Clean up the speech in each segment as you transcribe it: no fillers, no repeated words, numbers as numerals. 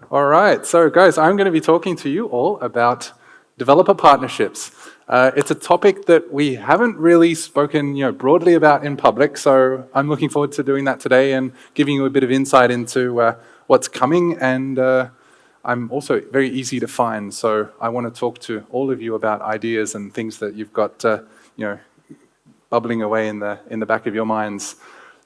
All right, so guys, I'm going to be talking to you all about developer partnerships. It's a topic that we haven't really spoken, broadly about in public, so I'm looking forward to doing that today and giving you a bit of insight into what's coming. And I'm also very easy to find, so I want to talk to all of you about ideas and things that you've got, bubbling away in the back of your minds.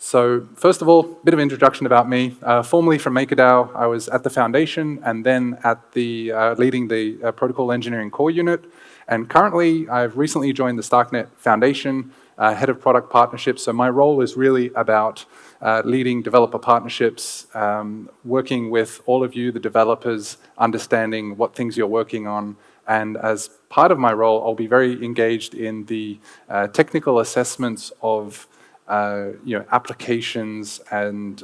So first of all, a bit of introduction about me. Formerly from MakerDAO, I was at the Foundation and then at the leading the Protocol Engineering Core Unit. And currently, I've recently joined the Starknet Foundation, Head of Product Partnerships. So my role is really about leading developer partnerships, working with all of you, the developers, understanding what things you're working on. And as part of my role, I'll be very engaged in the technical assessments of applications and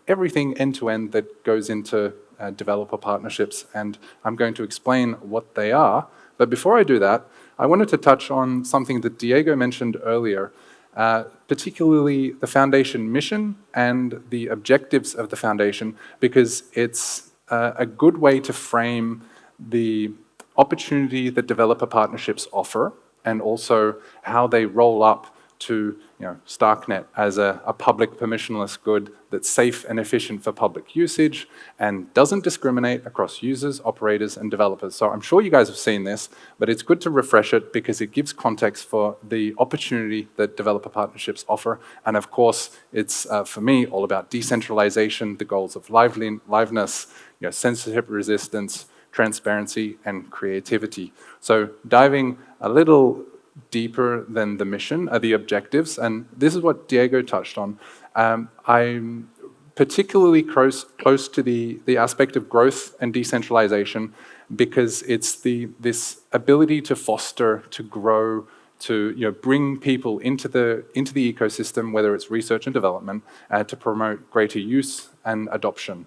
everything end-to-end that goes into developer partnerships, and I'm going to explain what they are. But before I do that, I wanted to touch on something that Diego mentioned earlier, particularly the Foundation mission and the objectives of the Foundation, because it's a good way to frame the opportunity that developer partnerships offer and also how they roll up to Starknet as a public permissionless good that's safe and efficient for public usage and doesn't discriminate across users, operators, and developers. So I'm sure you guys have seen this, but it's good to refresh it because it gives context for the opportunity that developer partnerships offer. And of course, it's, for me, all about decentralization, the goals of liveness, censorship resistance, transparency, and creativity. So diving a little deeper than the mission are the objectives, and this is what Diego touched on. I'm particularly close to the aspect of growth and decentralization because it's this ability to foster, to grow, to bring people into the ecosystem, whether it's research and development, to promote greater use and adoption.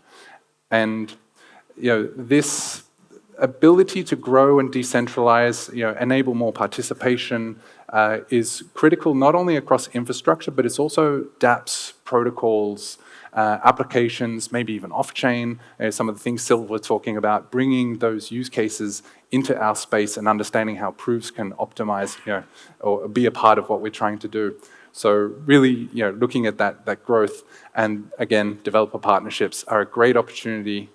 And this ability to grow and decentralize, enable more participation is critical not only across infrastructure, but it's also dApps, protocols, applications, maybe even off-chain, some of the things Silva was talking about, bringing those use cases into our space and understanding how proofs can optimize, or be a part of what we're trying to do. So really, looking at that growth, and again, developer partnerships are a great opportunity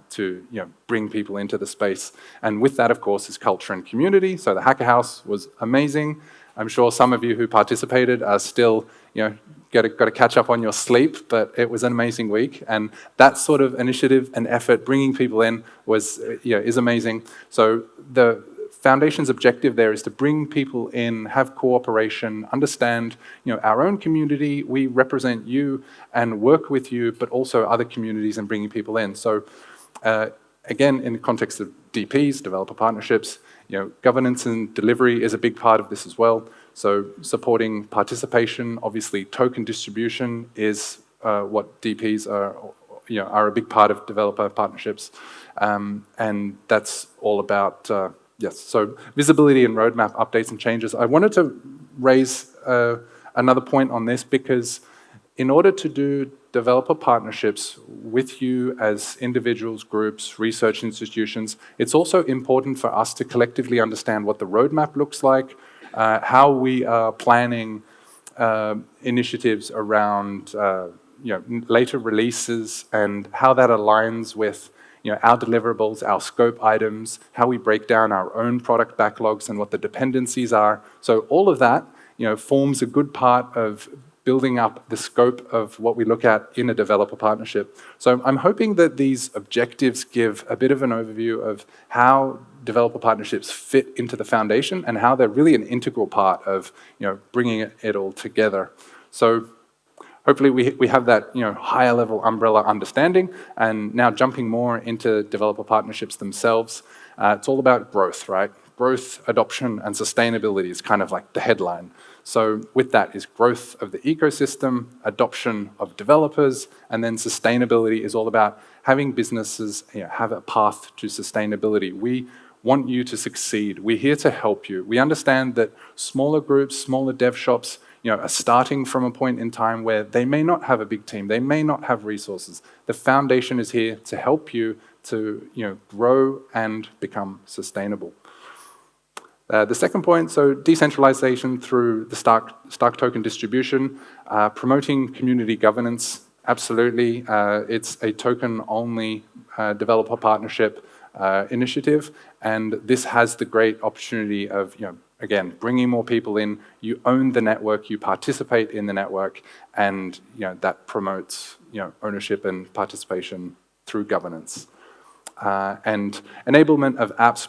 to bring people into the space. And with that, of course, is culture and community. So the Hacker House was amazing. I'm sure some of you who participated are still, got to catch up on your sleep, but it was an amazing week. And that sort of initiative and effort, bringing people in, is amazing. So the Foundation's objective there is to bring people in, have cooperation, understand our own community, we represent you and work with you, but also other communities and bringing people in. So again, in the context of DPs, developer partnerships, governance and delivery is a big part of this as well. So supporting participation, obviously token distribution is what DPs are a big part of developer partnerships. And that's all about yes, so visibility and roadmap updates and changes. I wanted to raise another point on this because in order to do developer partnerships with you as individuals, groups, research institutions, it's also important for us to collectively understand what the roadmap looks like, how we are planning initiatives around later releases and how that aligns with our deliverables, our scope items, how we break down our own product backlogs and what the dependencies are. So all of that, forms a good part of building up the scope of what we look at in a developer partnership. So I'm hoping that these objectives give a bit of an overview of how developer partnerships fit into the Foundation and how they're really an integral part of, bringing it all together. So hopefully we have that higher level umbrella understanding, and now jumping more into developer partnerships themselves. It's all about growth, right? Growth, adoption, and sustainability is kind of like the headline. So with that is growth of the ecosystem, adoption of developers, and then sustainability is all about having businesses have a path to sustainability. We want you to succeed. We're here to help you. We understand that smaller groups, smaller dev shops, are starting from a point in time where they may not have a big team, they may not have resources. The Foundation is here to help you to grow and become sustainable. The second point, so decentralization through the Stark token distribution, promoting community governance, absolutely. It's a token-only developer partnership initiative, and this has the great opportunity of, again, bringing more people in. You own the network, you participate in the network, and that promotes ownership and participation through governance. And enablement of apps,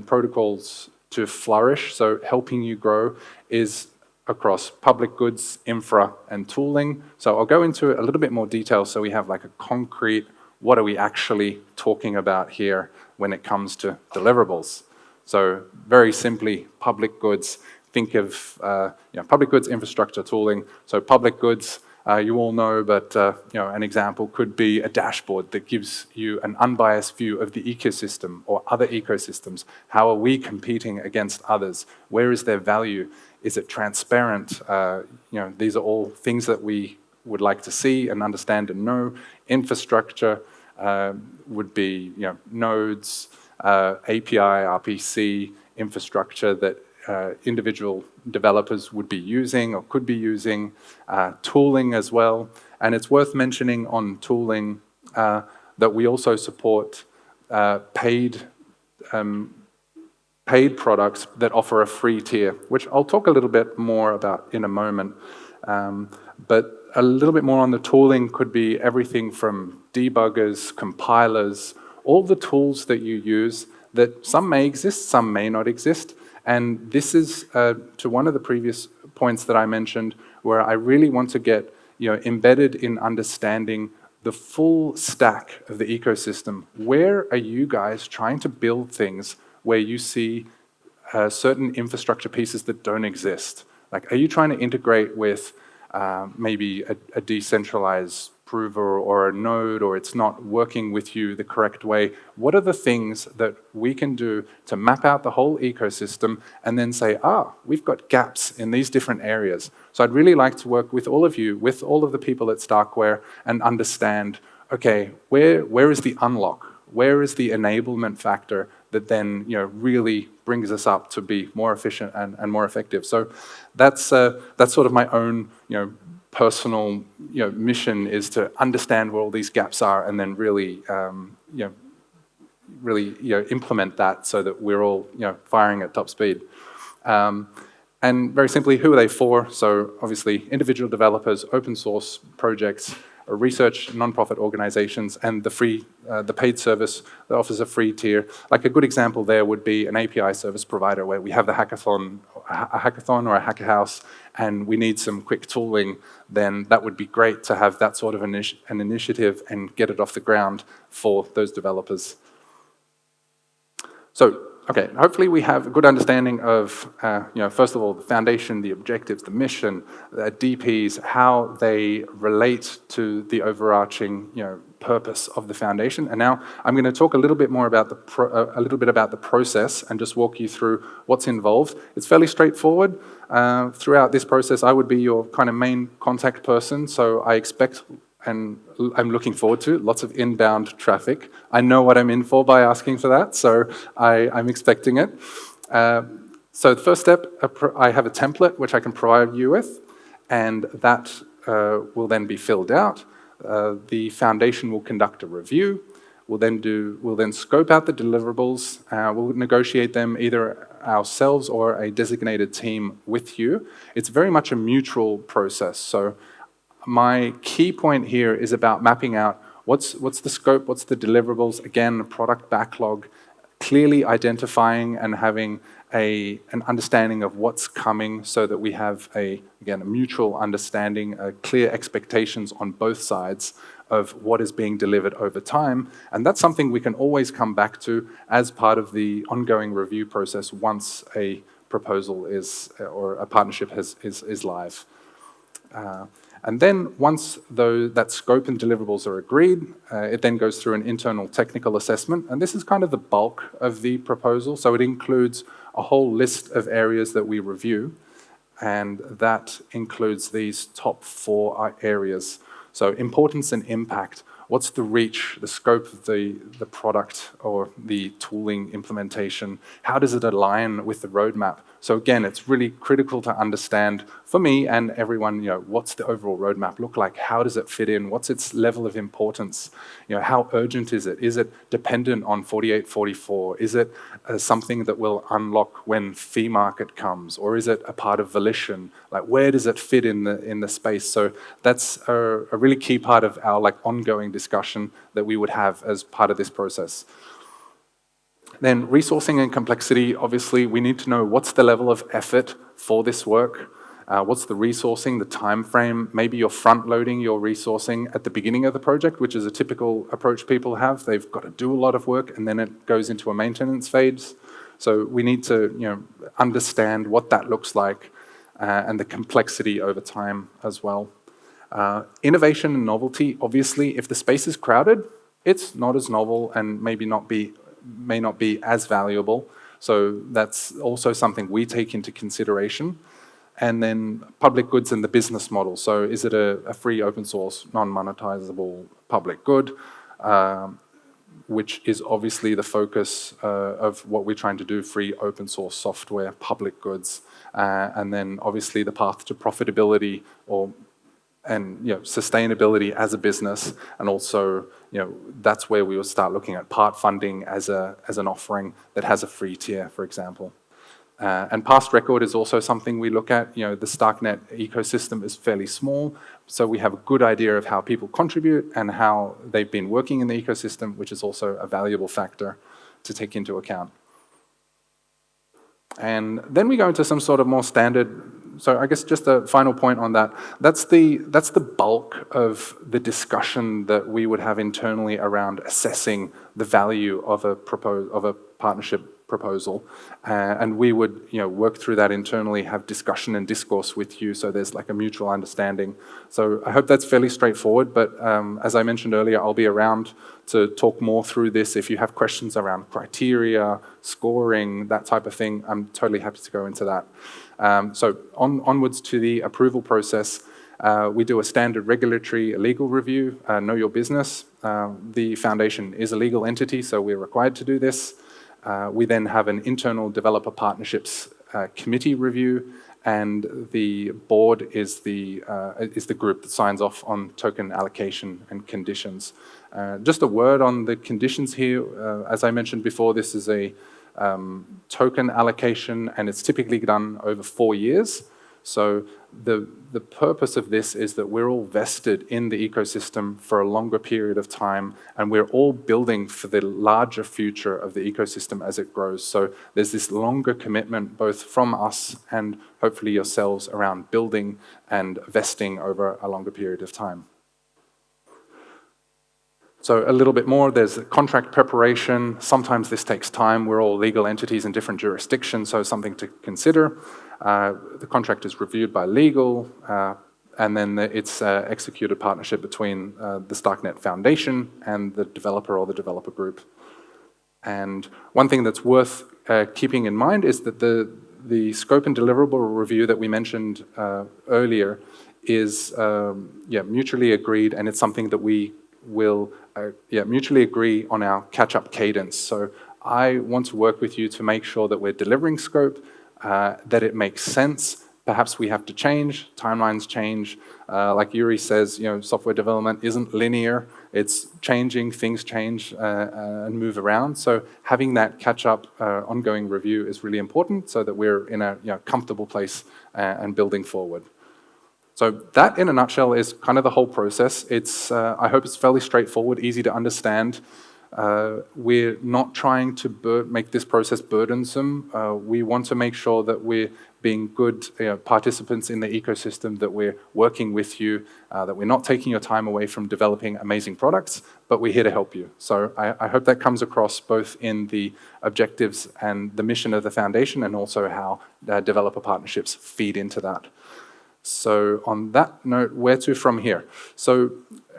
protocols to flourish, so helping you grow, is across public goods, infra, and tooling. So I'll go into a little bit more detail so we have like a concrete, what are we actually talking about here when it comes to deliverables. So very simply, public goods, think of public goods, infrastructure, tooling. So public goods, you all know, but an example could be a dashboard that gives you an unbiased view of the ecosystem or other ecosystems. How are we competing against others? Where is their value? Is it transparent? These are all things that we would like to see and understand and know. Infrastructure would be nodes, API, RPC, infrastructure that individual developers would be using or could be using, tooling as well. And it's worth mentioning on tooling that we also support paid products that offer a free tier, which I'll talk a little bit more about in a moment. But a little bit more on the tooling could be everything from debuggers, compilers, all the tools that you use that some may exist, some may not exist. And this is to one of the previous points that I mentioned, where I really want to get embedded in understanding the full stack of the ecosystem. Where are you guys trying to build things where you see certain infrastructure pieces that don't exist? Like, are you trying to integrate with maybe a decentralized prover or a node, or it's not working with you the correct way? What are the things that we can do to map out the whole ecosystem and then say, we've got gaps in these different areas? So I'd really like to work with all of you, with all of the people at Starkware, and understand, okay, where is the unlock? Where is the enablement factor that then really brings us up to be more efficient and more effective? So that's sort of my own personal mission, is to understand where all these gaps are and then really implement that so that we're all firing at top speed. And very simply, who are they for? So obviously individual developers, open source projects, research, non-profit organizations, and the paid service that offers a free tier. Like a good example there would be an API service provider where we have a hackathon or a hacker house, and we need some quick tooling. Then that would be great to have that sort of an initiative and get it off the ground for those developers. So, okay, hopefully we have a good understanding of, first of all, the foundation, the objectives, the mission, the DPs, how they relate to the overarching, purpose of the foundation. And now I'm going to talk a little bit more about the process and just walk you through what's involved. It's fairly straightforward. Throughout this process, I would be your kind of main contact person. So I expect, and I'm looking forward to, lots of inbound traffic. I know what I'm in for by asking for that, so I'm expecting it. So the first step, I have a template which I can provide you with, and that will then be filled out. The foundation will conduct a review. We'll then scope out the deliverables. We'll negotiate them either ourselves or a designated team with you. It's very much a mutual process. So my key point here is about mapping out what's the scope, what's the deliverables, again, a product backlog, clearly identifying and having an understanding of what's coming so that we have, a mutual understanding, clear expectations on both sides of what is being delivered over time. And that's something we can always come back to as part of the ongoing review process once a proposal or a partnership is live. And then once that scope and deliverables are agreed, it then goes through an internal technical assessment. And this is kind of the bulk of the proposal. So it includes a whole list of areas that we review. And that includes these top 4 areas. So importance and impact. what's the reach, the scope of the product or the tooling implementation? How does it align with the roadmap? So again, it's really critical to understand, for me and everyone, what's the overall roadmap look like? How does it fit in? What's its level of importance? How urgent is it? Is it dependent on 4844? Is it something that will unlock when fee market comes? Or is it a part of volition? Like, where does it fit in the space? So that's a really key part of our ongoing discussion that we would have as part of this process. Then resourcing and complexity, obviously, we need to know what's the level of effort for this work, what's the resourcing, the time frame. Maybe you're front-loading your resourcing at the beginning of the project, which is a typical approach people have. They've got to do a lot of work, and then it goes into a maintenance phase. So we need to understand what that looks like and the complexity over time as well. Innovation and novelty, obviously, if the space is crowded, it's not as novel and may not be as valuable. So that's also something we take into consideration. And then public goods and the business model. So is it a free, open source, non-monetizable public good, which is obviously the focus of what we're trying to do, free, open source software, public goods, and then obviously the path to profitability and sustainability as a business, and also that's where we will start looking at part funding as an offering that has a free tier, for example. And past record is also something we look at. The Starknet ecosystem is fairly small, so we have a good idea of how people contribute and how they've been working in the ecosystem, which is also a valuable factor to take into account. And then we go into some sort of more standard. So I guess just a final point on that. That's the bulk of the discussion that we would have internally around assessing the value of a partnership proposal, and we would work through that internally, have discussion and discourse with you, so there's a mutual understanding. So I hope that's fairly straightforward, but as I mentioned earlier, I'll be around to talk more through this. If you have questions around criteria, scoring, that type of thing, I'm totally happy to go into that. So onwards to the approval process. We do a standard regulatory legal review, know your business. The foundation is a legal entity, so we're required to do this. We then have an internal developer partnerships committee review, and the board is the group that signs off on token allocation and conditions. Just a word on the conditions here. As I mentioned before, this is a token allocation, and it's typically done over 4 years. So the purpose of this is that we're all vested in the ecosystem for a longer period of time, and we're all building for the larger future of the ecosystem as it grows. So there's this longer commitment both from us and hopefully yourselves around building and vesting over a longer period of time. So a little bit more, there's contract preparation. Sometimes this takes time. We're all legal entities in different jurisdictions, so something to consider. The contract is reviewed by legal, and then it's executed partnership between the Starknet Foundation and the developer or the developer group. And one thing that's worth keeping in mind is that the scope and deliverable review that we mentioned earlier is mutually agreed, and it's something that we will mutually agree on our catch-up cadence. So I want to work with you to make sure that we're delivering scope, that it makes sense. Perhaps we have to change, timelines change. Like Yuri says, software development isn't linear. It's changing, things change and move around. So having that catch-up ongoing review is really important so that we're in a comfortable place and building forward. So that, in a nutshell, is kind of the whole process. I hope it's fairly straightforward, easy to understand. We're not trying to make this process burdensome. We want to make sure that we're being good participants in the ecosystem, that we're working with you, that we're not taking your time away from developing amazing products, but we're here to help you. So I hope that comes across both in the objectives and the mission of the foundation, and also how developer partnerships feed into that. So on that note, where to from here? So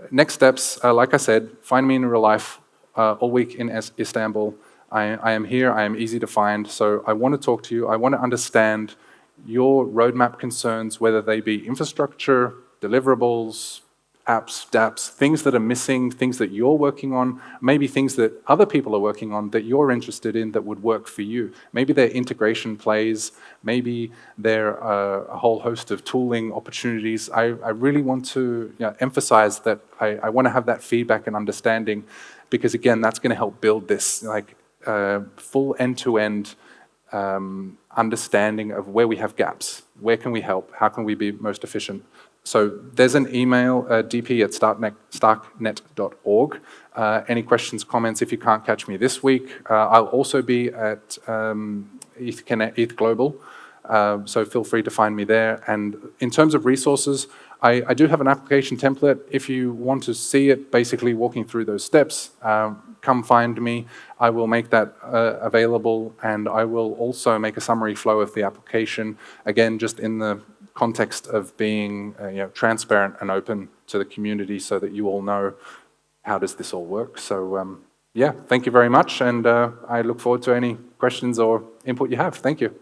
next steps, like I said, find me in real life all week in Istanbul. I am here, I am easy to find, so I want to talk to you. I want to understand your roadmap concerns, whether they be infrastructure, deliverables, apps, dApps, things that are missing, things that you're working on, maybe things that other people are working on that you're interested in that would work for you. Maybe they're integration plays, maybe they're a whole host of tooling opportunities. I really want to emphasize that I want to have that feedback and understanding, because again, that's going to help build this full end-to-end understanding of where we have gaps, where can we help, how can we be most efficient. So there's an email, dp@starknet.org. Any questions, comments? If you can't catch me this week, I'll also be at ETH Global, so feel free to find me there. And in terms of resources, I do have an application template. If you want to see it, basically walking through those steps, come find me. I will make that available, and I will also make a summary flow of the application, again, just in the context of being transparent and open to the community so that you all know how does this all work. So yeah, thank you very much, and I look forward to any questions or input you have. Thank you.